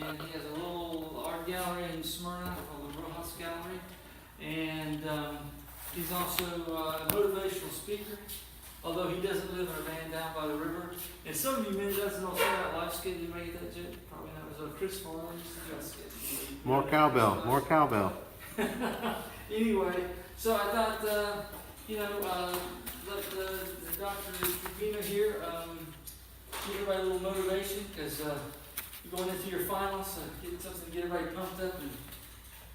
and he has a little art gallery in Smyrna called the Rojas Gallery. And he's also a motivational speaker, although he doesn't live in a van down by the river. And some of you men doesn't know about life skit. You make that joke. Probably not. It was Chris Farley used to do that skit. More cowbell, more cowbell. Anyway, so I thought, let the Dr. Triviño here give everybody a little motivation, because you're going into your finals, so get something to get everybody pumped up and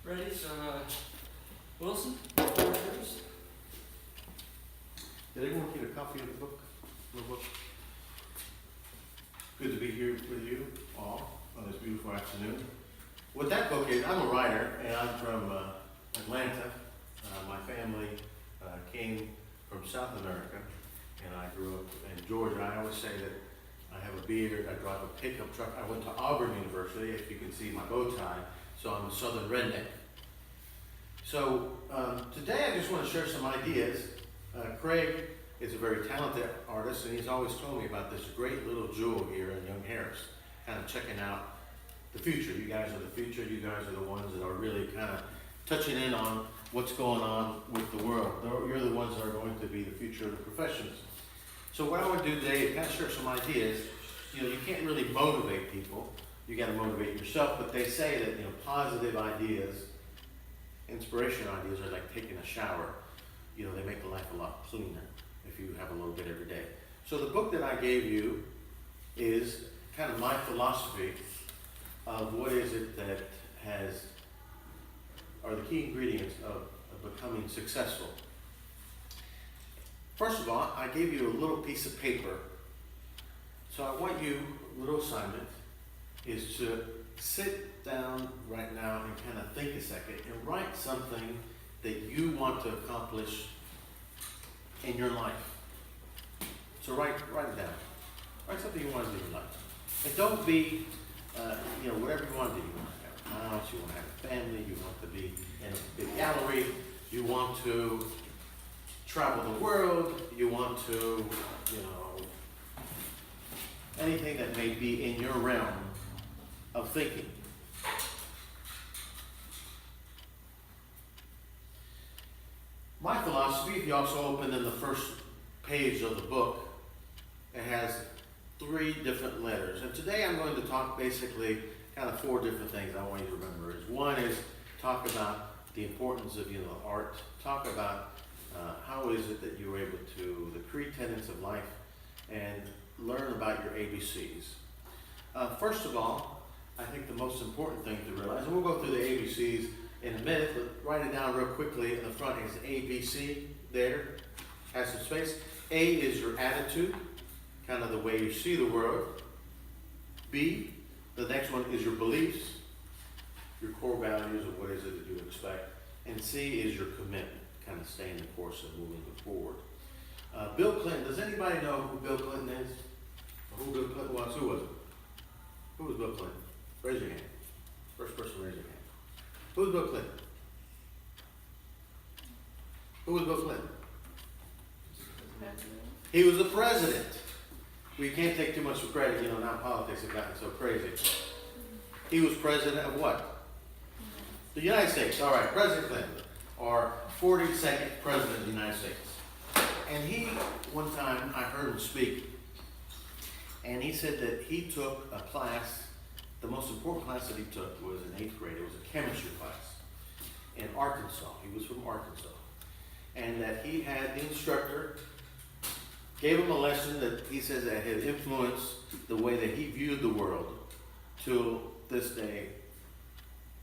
ready. So, Wilson, the floor is yours. Did everyone get a copy of the book? Good to be here with you all on this beautiful afternoon. What that book is, I'm a writer, and I'm from Atlanta. My family came from South America, and I grew up in Georgia. I always say that I have a beard, I drive a pickup truck. I went to Auburn University, if you can see my bow tie, so I'm a southern redneck. So today I just want to share some ideas. Craig is a very talented artist, and he's always told me about this great little jewel here in Young Harris, kind of checking out the future. You guys are the future. You guys are the ones that are really kind of touching in on what's going on with the world. You're the ones that are going to be the future of the professions. So what I want to do today is kind of share some ideas. You can't really motivate people. You got to motivate yourself, but they say that, positive ideas, inspiration ideas are like taking a shower. They make life a lot cleaner if you have a little bit every day. So the book that I gave you is kind of my philosophy of what is it that are the key ingredients of becoming successful. First of all, I gave you a little piece of paper. So I want you, little assignment, is to sit down right now and kind of think a second and write something that you want to accomplish in your life. So write it down. Write something you want to do in life. And don't be, whatever you want to do. You want to have a house, you want to have a family, you want to be in a big gallery, you want to travel the world, you want to, anything that may be in your realm of thinking. My philosophy, if you also open in the first page of the book, it has 3 different letters. And today I'm going to talk basically kind of 4 different things I want you to remember. One is talk about the importance of art. Talk about how is it that you're able to, the 3 tenets of life, and learn about your ABCs. First of all, I think the most important thing to realize, and we'll go through the ABCs in a minute, but write it down real quickly. In the front is ABC there, has some space. A is your attitude, kind of the way you see the world. B, the next one is your beliefs, your core values of what is it that you expect. And C is your commitment, kind of staying the course and moving forward. Bill Clinton, does anybody know who Bill Clinton is? Or who Bill Clinton was? Who was it? Who was Bill Clinton? Raise your hand. First person, raise your hand. Who was Bill Clinton? Who was Bill Clinton? He was the president. We can't take too much for credit, now politics have gotten so crazy. He was president of what? The United States. All right, President Clinton, or 42nd president of the United States. And he, one time, I heard him speak, and he said that he took a class, the most important class that he took was in 8th grade. It was a chemistry class in Arkansas. He was from Arkansas. And that he had the instructor gave him a lesson that he says that had influenced the way that he viewed the world till this day.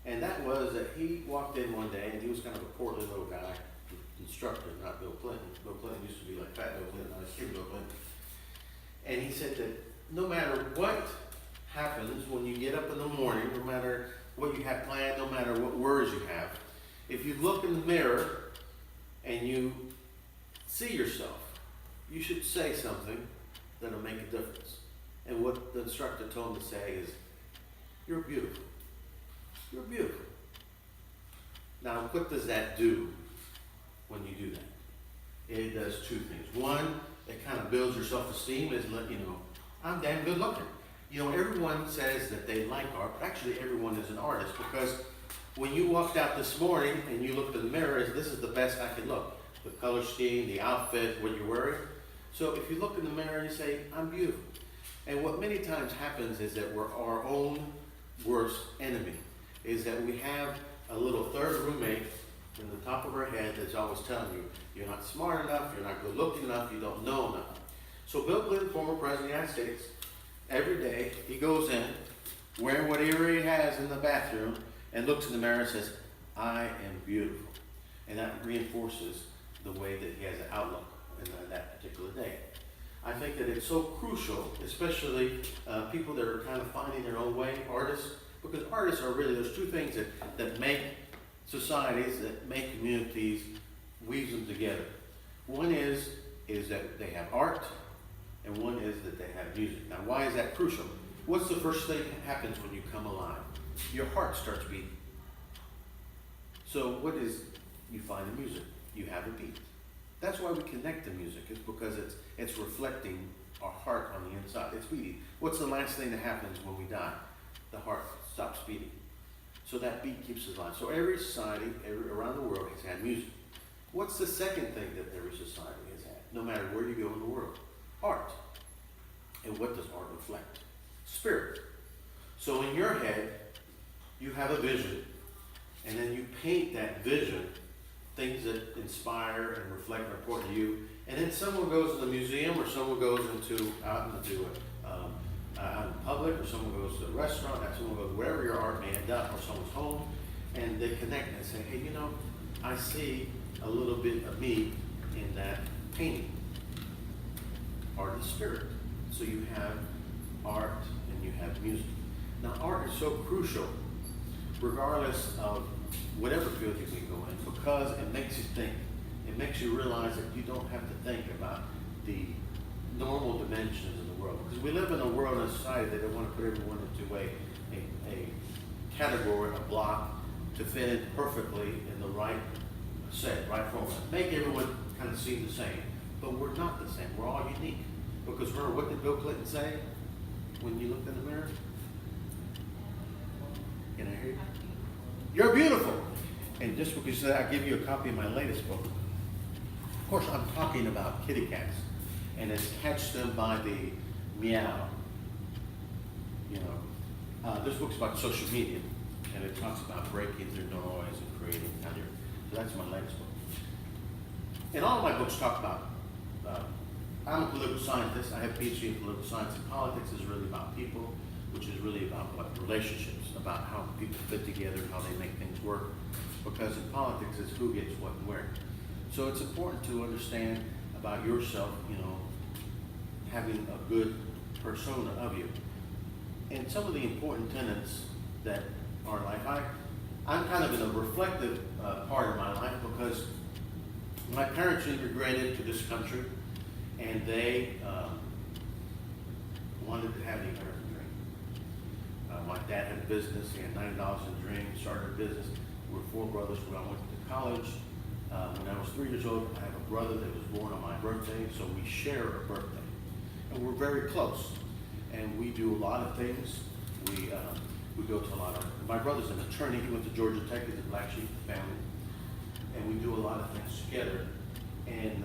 And that was that he walked in one day, and he was kind of a portly little guy, the instructor, not Bill Clinton. Bill Clinton used to be like fat Bill Clinton, not kid Bill Clinton. And he said that no matter what happens when you get up in the morning, no matter what you have planned, no matter what worries you have, if you look in the mirror and you see yourself, you should say something that'll make a difference. And what the instructor told him to say is, "You're beautiful. You're beautiful." Now, what does that do when you do that? It does 2 things. One, it kind of builds your self-esteem, is let you know, I'm damn good looking. You know, everyone says that they like art, but actually everyone is an artist, because when you walked out this morning and you looked in the mirror, this is the best I can look. The color scheme, the outfit, what you're wearing. So if you look in the mirror and you say, I'm beautiful. And what many times happens is that we're our own worst enemy, is that we have a little third roommate in the top of our head that's always telling you, you're not smart enough, you're not good looking enough, you don't know enough. So Bill Clinton, former president of the United States, every day he goes in, wearing whatever he has in the bathroom, and looks in the mirror and says, I am beautiful. And that reinforces the way that he has an outlook in that particular day. I think that it's so crucial, especially people that are kind of finding their own way, artists, because artists are really, there's two things that make societies, that make communities, weave them together. One is that they have art, and one is that they have music. Now, why is that crucial? What's the first thing that happens when you come alive? Your heart starts beating. So what is, you find the music, you have a beat. That's why we connect to music, is because it's reflecting our heart on the inside. It's beating. What's the last thing that happens when we die? The heart stops beating. So that beat keeps us alive. So every society around the world has had music. What's the second thing that every society has had, no matter where you go in the world? Art. And what does art reflect? Spirit. So in your head, you have a vision, and then you paint that vision, things that inspire and reflect and are important to you, and then someone goes to the museum, or someone goes out in public, or someone goes to a restaurant, or someone goes wherever your art may end up, or someone's home, and they connect and say, hey, you know, I see a little bit of me in that painting. Art is spirit. So you have art and you have music. Now, art is so crucial, regardless of whatever field you can go in, because it makes you think. It makes you realize that you don't have to think about the normal dimensions of the world. Because we live in a world and a society that they want to put everyone into a category, a block, to fit in perfectly in the right set, right format. Make everyone kind of seem the same. But we're not the same. We're all unique. Because remember, what did Bill Clinton say when you looked in the mirror? Can I hear you? You're beautiful. And just because you said, I give you a copy of my latest book. Of course, I'm talking about kitty cats. And it's Catch Them by the Meow. You know, this book's about social media. And it talks about breaking through noise and creating kind of. So that's my latest book. And all of my books talk about, I'm a political scientist. I have a PhD in political science, and politics is really about people, which is really about what relationships, about how people fit together, how they make things work. Because in politics, it's who gets what and where. So it's important to understand about yourself, you know, having a good persona of you. And some of the important tenets that are life, I'm kind of in a reflective part of my life, because my parents immigrated to this country, and they wanted to have the American dream. My dad had a business. He had $90 in a dream, started a business. We're four brothers. When I went to college, when I was 3 years old, I have a brother that was born on my birthday, so we share a birthday. And we're very close. And we do a lot of things. We go to a lot of, my brother's an attorney. He went to Georgia Tech. He's a black sheep family. And we do a lot of things together. And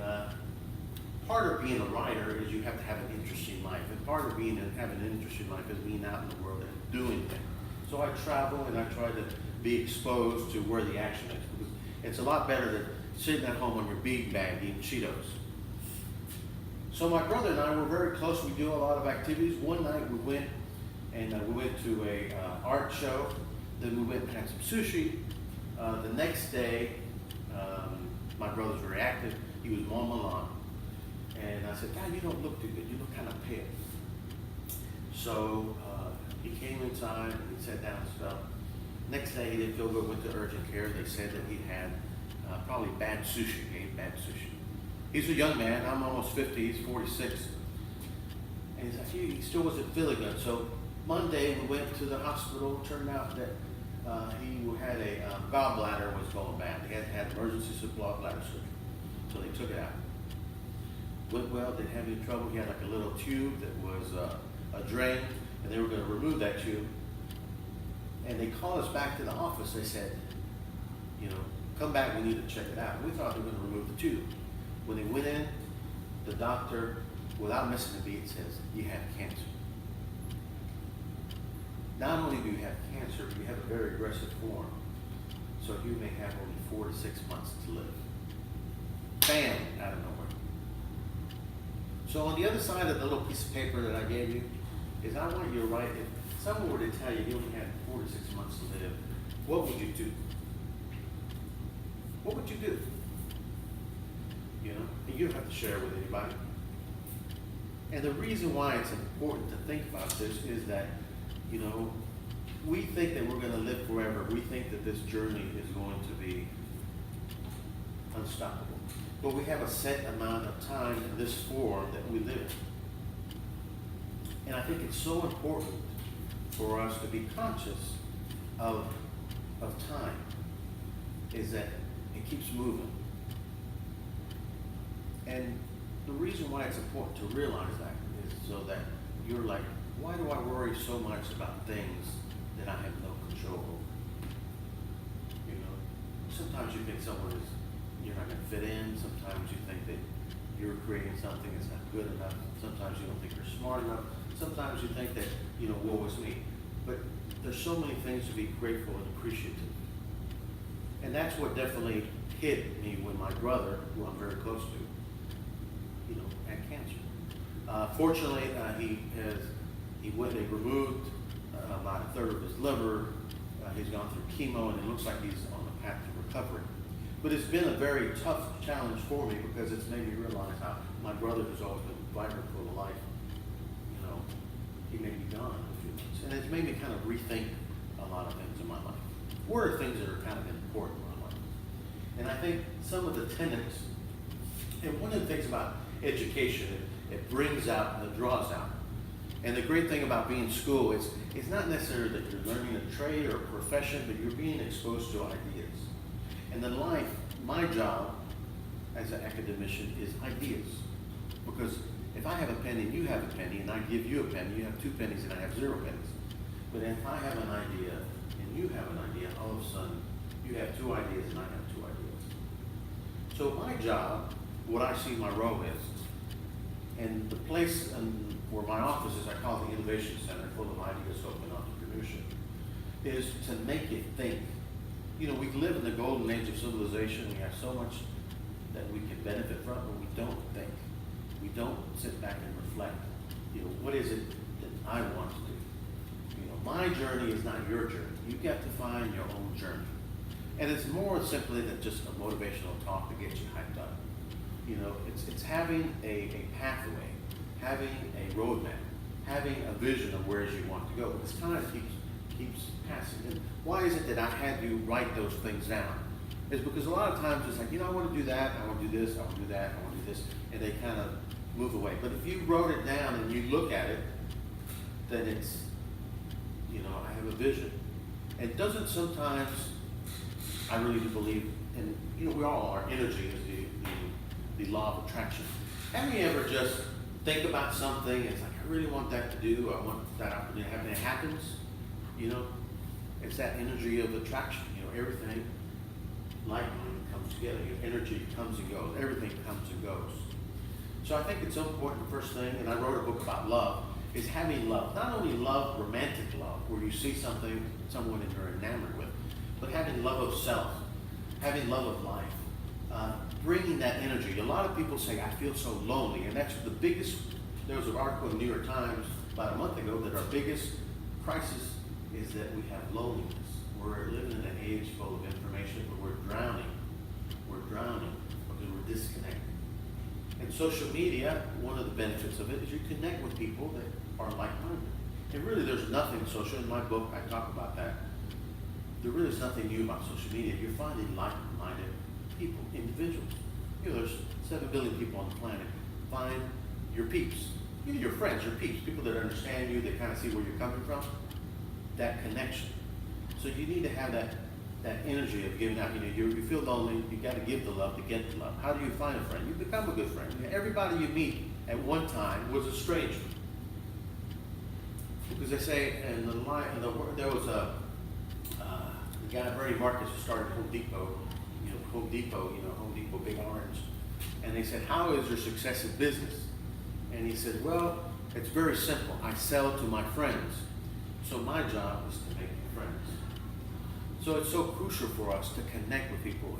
part of being a writer is you have to have an interesting life. And part of having an interesting life is being out in the world and doing things. So I travel and I try to be exposed to where the action is. Because it's a lot better than sitting at home on your bean bag eating Cheetos. So my brother and I were very close. We do a lot of activities. One night we went to a art show. Then we went and had some sushi. The next day, my brother's very active. He was mowing my lawn. And I said, God, you don't look too good. You look kind of pale. So he came inside and he sat down and stuff. Next day he didn't feel good, went to urgent care. They said that he had probably bad sushi, ate bad sushi. He's a young man. I'm almost 50. He's 46. And he's like, he still wasn't feeling good. So Monday we went to the hospital. Turned out that he had a gallbladder was going bad. He had emergency gallbladder surgery. So they took it out. Went well, didn't have any trouble. He had like a little tube that was a drain. and they were going to remove that tube. And they called us back to the office. They said, you know, come back, we need to check it out. We thought they were going to remove the tube. When they went in, the doctor, without missing a beat, says, you have cancer. Not only do you have cancer, you have a very aggressive form. So you may have only 4 to 6 months to live. Bam, out of nowhere. So on the other side of the little piece of paper that I gave you, is I want you to write, if someone were to tell you you only had 4 to 6 months to live, what would you do? What would you do? You know, and you don't have to share with anybody. And the reason why it's important to think about this is that, you know, we think that we're going to live forever. We think that this journey is going to be unstoppable. But we have a set amount of time in this form that we live. And I think it's so important for us to be conscious of time, is that it keeps moving. And the reason why it's important to realize that is so that you're like, why do I worry so much about things that I have no control over? You know, sometimes you think you're not going to fit in. Sometimes you think that you're creating something that's not good enough. Sometimes you don't think you're smart enough. Sometimes you think that, you know, woe is me. But there's so many things to be grateful and appreciative. And that's what definitely hit me when my brother, who I'm very close to, you know, had cancer. Fortunately, they removed about a third of his liver. He's gone through chemo, and it looks like he's on the path to recovery. But it's been a very tough challenge for me because it's made me realize how my brother, who's always been vibrant full of life, you know, he may be gone in a few months. And it's made me kind of rethink a lot of things in my life. What are things that are kind of important in my life? And I think some of the tenets, and one of the things about education, it brings out and it draws out. And the great thing about being in school is it's not necessarily that you're learning a trade or a profession, but you're being exposed to ideas. And in life, my job as an academician is ideas. Because if I have a penny and you have a penny, and I give you a penny, you have 2 pennies and I have 0 pennies. But if I have an idea and you have an idea, all of a sudden you have 2 ideas and I have 2 ideas. So my job, what I see my role is, and the place where my office is, I call it the Innovation Center, full of ideas, hope, and entrepreneurship, is to make you think. You know, we live in the golden age of civilization. We have so much that we can benefit from, but we don't think. We don't sit back and reflect. You know, what is it that I want to do? You know, my journey is not your journey. You've got to find your own journey. And it's more simply than just a motivational talk to get you hyped up. You know, it's having a pathway, having a roadmap, having a vision of where you want to go. This kind of keeps passing. And why is it that I had to write those things down? It's because a lot of times it's like, you know, I want to do that, I want to do this, I want to do that, I want to do this, and they kind of move away. But if you wrote it down and you look at it, then it's, you know, I have a vision. And doesn't sometimes, I really do believe, and you know, we all are, energy is the law of attraction. Have you ever just think about something, it's like, I really want that to do, I want that opportunity to happen, and it happens, you know? It's that energy of attraction, you know, everything, like comes together, your energy comes and goes, everything comes and goes. So I think it's so important, the first thing, and I wrote a book about love, is having love. Not only love, romantic love, where you see something, someone that you're enamored with, but having love of self, having love of life, bringing that energy. A lot of people say, I feel so lonely, and that's the biggest, there was an article in the New York Times about a month ago that our biggest crisis is that we have loneliness. We're living in an age full of information, but we're drowning. We're drowning because we're disconnected. And social media, one of the benefits of it is you connect with people that are like-minded. And really there's nothing social, in my book I talk about that. There really is nothing new about social media. You're finding like-minded people, individuals. You know, there's 7 billion people on the planet. Find your peeps. You know, your friends, your peeps, people that understand you, that kind of see where you're coming from. That connection. So you need to have that energy of giving out. You know, you feel lonely, you got to give the love to get the love. How do you find a friend? You become a good friend. Everybody you meet at one time was a stranger. Because they say, there was a the guy Bernie Marcus who started Home Depot, Home Depot, Big Orange, and they said, "How is your success in business?" And he said, "Well, it's very simple. I sell to my friends, so my job is to make friends." So it's so crucial for us to connect with people,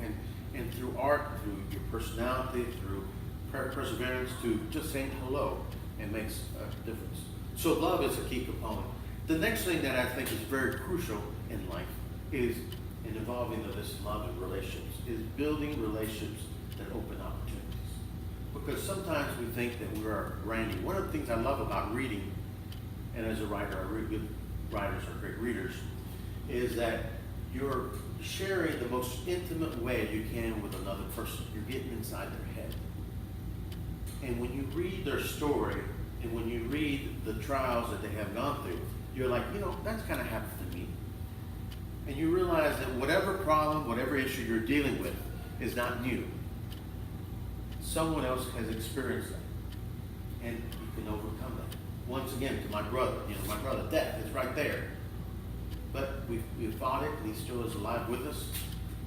and through art, through your personality, through perseverance, to just saying hello, it makes a difference. So love is a key component. The next thing that I think is very crucial in life is in involving of this love and relationships, is building relationships that open opportunities. Because sometimes we think that we are Randy. One of the things I love about reading, and as a writer, good writers are great readers, is that you're sharing the most intimate way you can with another person. You're getting inside their head. And when you read their story, and when you read the trials that they have gone through, you're like, that's kind of happened to me. And you realize that whatever problem, whatever issue you're dealing with is not new. Someone else has experienced that, and you can overcome that. Once again, to my brother, death is right there. But we fought it, and he still is alive with us.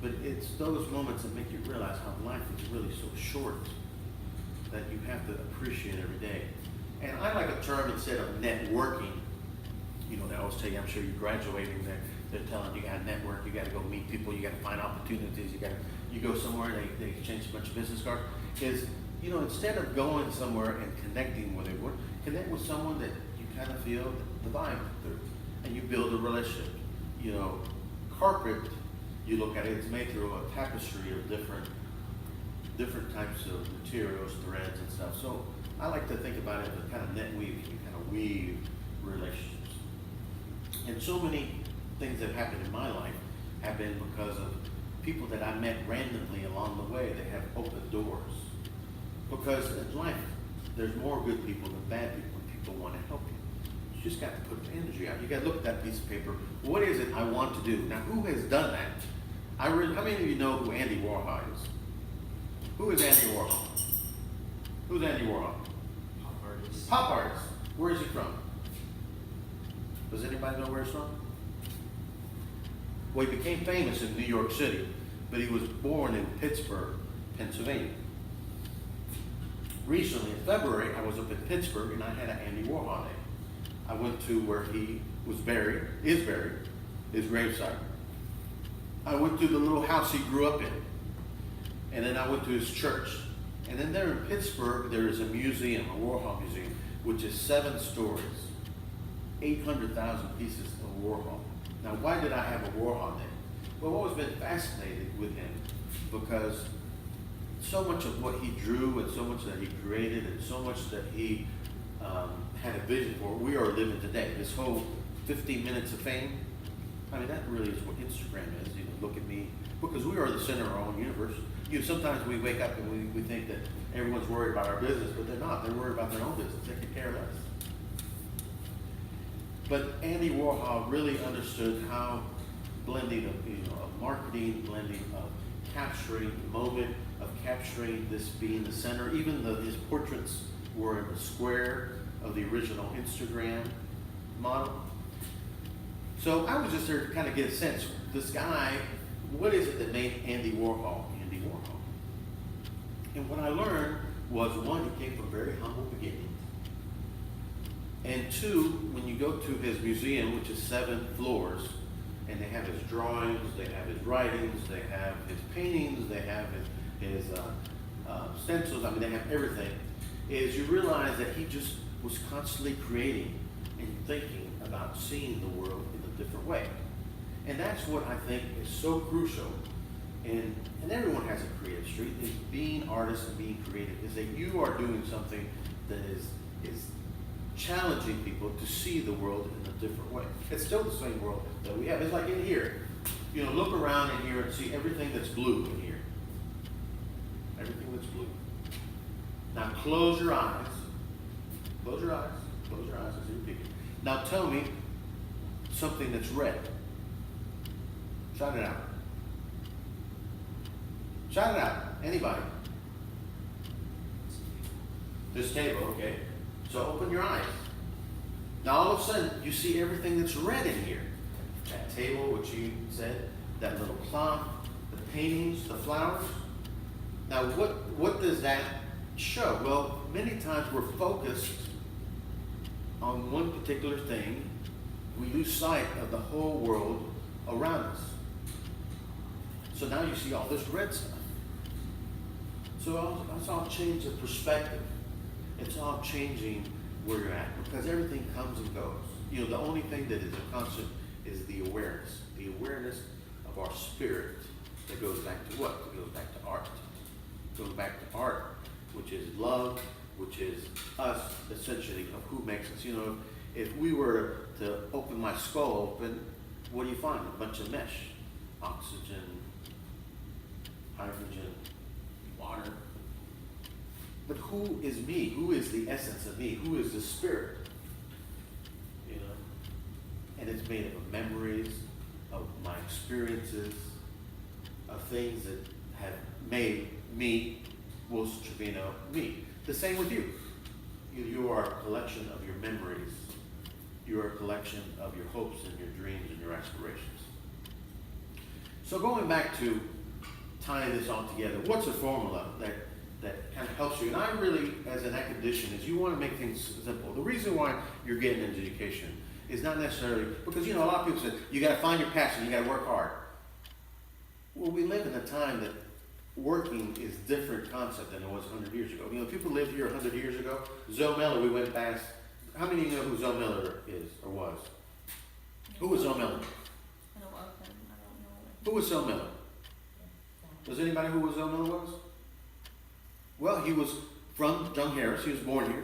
But it's those moments that make you realize how life is really so short that you have to appreciate every day. And I like a term instead of networking. They always tell you, I'm sure you're graduating, they're telling you got to network, you got to go meet people, you got to find opportunities, you go somewhere, they exchange a bunch of business cards. Instead of going somewhere and connecting with everyone, connect with someone that you kind of feel the vibe through, and you build a relationship. Carpet, you look at it, it's made through a tapestry of different types of materials, threads and stuff. So I like to think about it as a kind of net weave. You kind of weave relationships. And so many things that have happened in my life have been because of people that I met randomly along the way that have opened doors. Because in life, there's more good people than bad people, and people want to help you. You just got to put the energy out. You got to look at that piece of paper. What is it I want to do? Now, who has done that? How many of you know who Andy Warhol is? Who is Andy Warhol? Who's Andy Warhol? Pop artist. Pop artist. Where is he from? Does anybody know where he's from? Well, he became famous in New York City, but he was born in Pittsburgh, Pennsylvania. Recently, in February, I was up in Pittsburgh, and I had an Andy Warhol day. I went to where he is buried, his gravesite. I went to the little house he grew up in, and then I went to his church. And then there in Pittsburgh, there is a museum, a Warhol museum, which is 7 stories, 800,000 pieces of Warhol. Now, why did I have a Warhol day? Well, I've always been fascinated with him because so much of what he drew and so much that he created and so much that he had a vision for, we are living today. This whole 15 minutes of fame, that really is what Instagram is. Look at me, because we are the center of our own universe. Sometimes we wake up and we think that everyone's worried about our business, but they're not. They're worried about their own business. They can care less. But Andy Warhol really understood how blending of marketing, blending of capturing the moment, of capturing this being the center. Even his portraits were in the square of the original Instagram model. So I was just there to kind of get a sense. This guy, what is it that made Andy Warhol Andy Warhol? And what I learned was, one, he came from very humble beginnings. And 2, when you go to his museum, which is 7 floors, and they have his drawings, they have his writings, they have his paintings, they have his stencils, they have everything, is you realize that he just was constantly creating and thinking about seeing the world in a different way. And that's what I think is so crucial, and everyone has a creative streak, is being artists and being creative, is that you are doing something that is challenging people to see the world in a different way. It's still the same world that we have. It's like in here. Look around in here and see everything that's blue in here. Everything that's blue. Now close your eyes. Close your eyes. Close your eyes as you're picking. Now tell me something that's red. Shout it out. Shout it out. Anybody? This table, okay. So open your eyes. Now all of a sudden, you see everything that's red in here. That table, which you said, that little clock, the paintings, the flowers. Now what does that show? Well, many times we're focused on one particular thing. We lose sight of the whole world around us. So now you see all this red stuff. So it's all change of perspective. It's all changing where you're at, because everything comes and goes. You know, the only thing that is a constant is the awareness of our spirit that goes back to what? It goes back to art. It goes back to art, which is love, which is us, essentially, of who makes us. You know, if we were to open my skull open, what do you find? A bunch of mesh, oxygen, hydrogen, water. But who is me? Who is the essence of me? Who is the spirit? You know? And it's made up of memories, of my experiences, of things that have made me, Wilson Trivino, me. The same with you. You are a collection of your memories. You are a collection of your hopes and your dreams and your aspirations. So going back to tying this all together, what's a formula that kind of helps you? And I really, as an academician, is you want to make things simple. The reason why you're getting into education is not necessarily, because, you know, a lot of people say, you got to find your passion, you got to work hard. Well, we live in a time that working is a different concept than it was 100 years ago. You know, people lived here 100 years ago. Zoe Miller, we went past. How many of you know who Zoe Miller is or was? Who was Zoe Miller? I know of him. I don't know. Who was Zoe Miller? Does anybody who was Zoe Miller was? Well, he was from Young Harris. He was born here.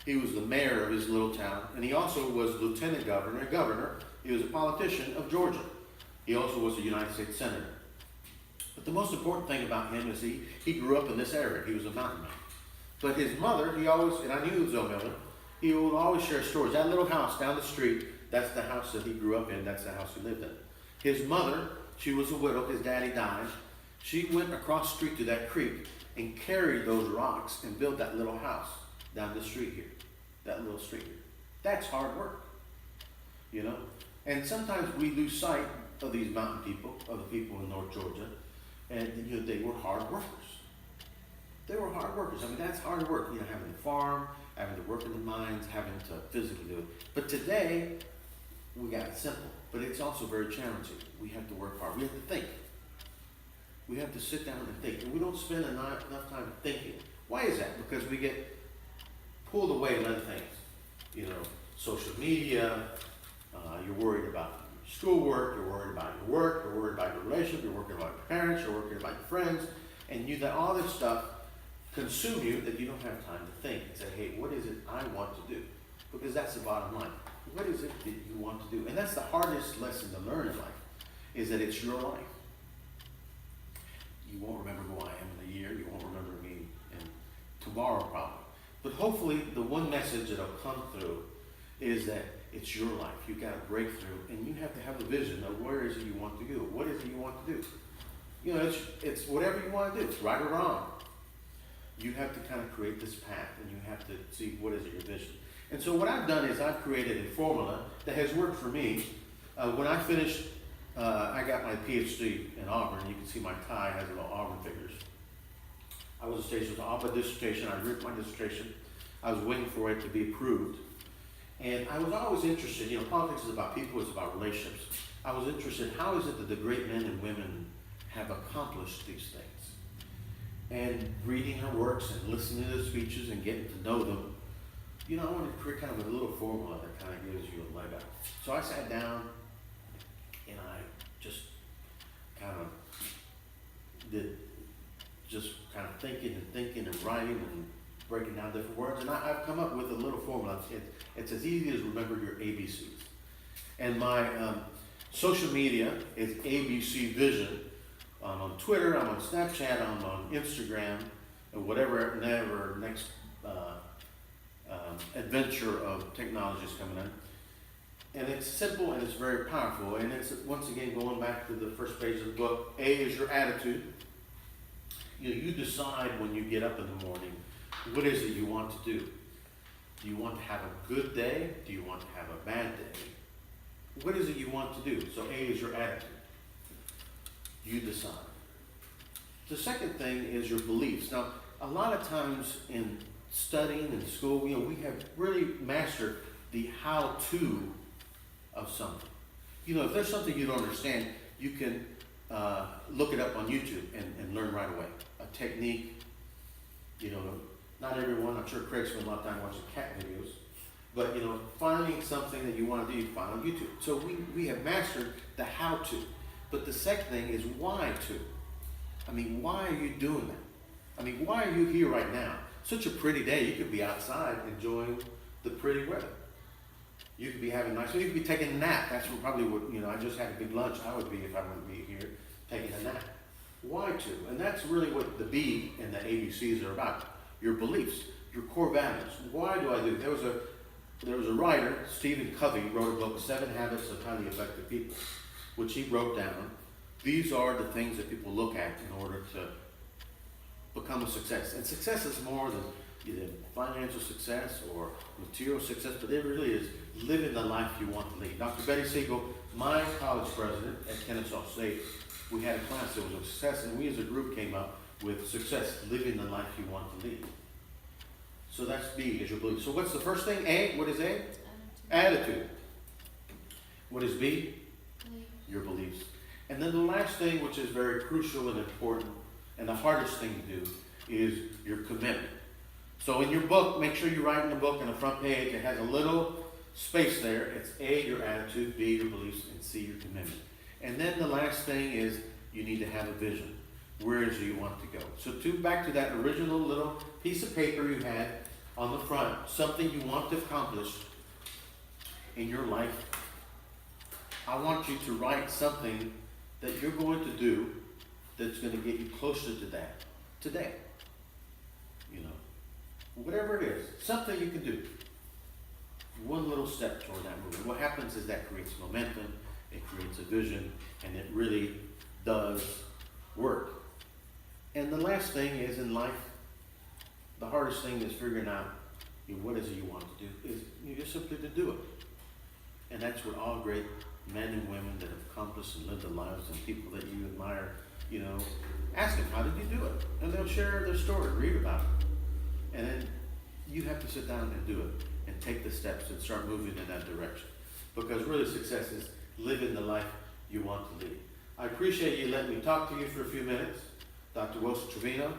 He was the mayor of his little town, and he also was lieutenant governor. He was a politician of Georgia. He also was a United States senator. But the most important thing about him is he grew up in this area. He was a mountain man. But his mother, he always, and I knew Zoe Miller, he would always share stories. That little house down the street, that's the house that he grew up in. That's the house he lived in. His mother, she was a widow. His daddy died. She went across the street to that creek and carried those rocks and built that little house down the street here, that little street here. That's hard work, you know? And sometimes we lose sight of these mountain people, of the people in North Georgia, and you know, they were hard workers. They were hard workers. I mean, that's hard work, you know, having to farm, having to work in the mines, having to physically do it. But today, we got it simple, but it's also very challenging. We have to work hard. We have to think. We have to sit down and think. And we don't spend enough time thinking. Why is that? Because we get pulled away in other things. You know, social media, you're worried about schoolwork, you're worried about your work, you're worried about your relationship, you're worried about your parents, you're worried about your friends, and you let all this stuff consume you that you don't have time to think and say, hey, what is it I want to do? Because that's the bottom line. What is it that you want to do? And that's the hardest lesson to learn in life, is that it's your life. You won't remember who I am in a year. You won't remember me in tomorrow probably. But hopefully the one message that'll come through is that it's your life. You've got a breakthrough, and you have to have a vision of where is it you want to go. What is it you want to do? You know, it's whatever you want to do. It's right or wrong. You have to kind of create this path, and you have to see what is your vision. And so what I've done is I've created a formula that has worked for me. When I finished, I got my PhD in Auburn. You can see my tie has little Auburn figures. I was stationed with Auburn dissertation. I wrote my dissertation. I was waiting for it to be approved. And I was always interested, you know, politics is about people, it's about relationships. I was interested, how is it that the great men and women have accomplished these things? And reading their works and listening to their speeches and getting to know them, you know, I wanted to create kind of a little formula that kind of gives you a leg up. So I sat down and I just kind of did just kind of thinking and writing and breaking down different words. And I've come up with a little formula. It's as easy as remember your ABCs. And my social media is ABC Vision. I'm on Twitter, I'm on Snapchat, I'm on Instagram, and whatever next adventure of technology is coming in. And it's simple and it's very powerful. And it's, once again, going back to the first page of the book, A is your attitude. You know, you decide when you get up in the morning, what is it you want to do? Do you want to have a good day? Do you want to have a bad day? What is it you want to do? So A is your attitude. You decide. The second thing is your beliefs. Now, a lot of times in studying in school, we have really mastered the how-to of something. If there's something you don't understand, you can look it up on YouTube and learn right away. A technique, not everyone, I'm sure Craig spent a lot of time watching cat videos, but finding something that you want to do, you find on YouTube. So we have mastered the how-to. But the second thing is why to. Why are you doing that? Why are you here right now? Such a pretty day, you could be outside enjoying the pretty weather. You could be having a nice, you could be taking a nap. That's probably what, I just had a big lunch. I would be if I wouldn't be here taking a nap. Why to? And that's really what the B and the ABCs are about. Your beliefs, your core values. Why do I do it? There was a writer, Stephen Covey, wrote a book, 7 Habits of Highly Effective People, which he wrote down. These are the things that people look at in order to become a success. And success is more than either financial success or material success, but it really is living the life you want to lead. Dr. Betty Siegel, my college president at Kennesaw State, we had a class that was a success, and we as a group came up with success, living the life you want to lead. So that's B, is your belief. So what's the first thing? A, what is A? Attitude. What is B? Your beliefs. And then the last thing, which is very crucial and important, and the hardest thing to do, is your commitment. So in your book, make sure you write in the book on the front page, it has a little space there. It's A, your attitude, B, your beliefs, and C, your commitment. And then the last thing is you need to have a vision. Where do you want to go? So back to that original little piece of paper you had on the front, something you want to accomplish in your life. I want you to write something that you're going to do that's going to get you closer to that today. Whatever it is, something you can do. One little step toward that movement. What happens is that creates momentum, it creates a vision, and it really does work. And the last thing is in life, the hardest thing is figuring out what is it you want to do, is you just simply to do it. And that's what all great men and women that have accomplished and lived their lives and people that you admire, ask them, how did you do it? And they'll share their story, read about it. And then you have to sit down and do it and take the steps and start moving in that direction. Because really success is living the life you want to lead. I appreciate you letting me talk to you for a few minutes. Dr. Wilson Trivino,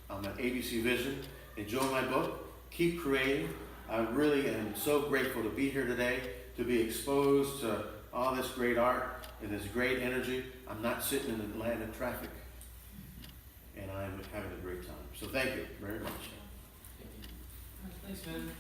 I'm at ABC Vision. Enjoy my book. Keep creating. I really am so grateful to be here today, to be exposed to all this great art and this great energy. I'm not sitting in Atlanta traffic. And I'm having a great time. So thank you very much. Thanks, man.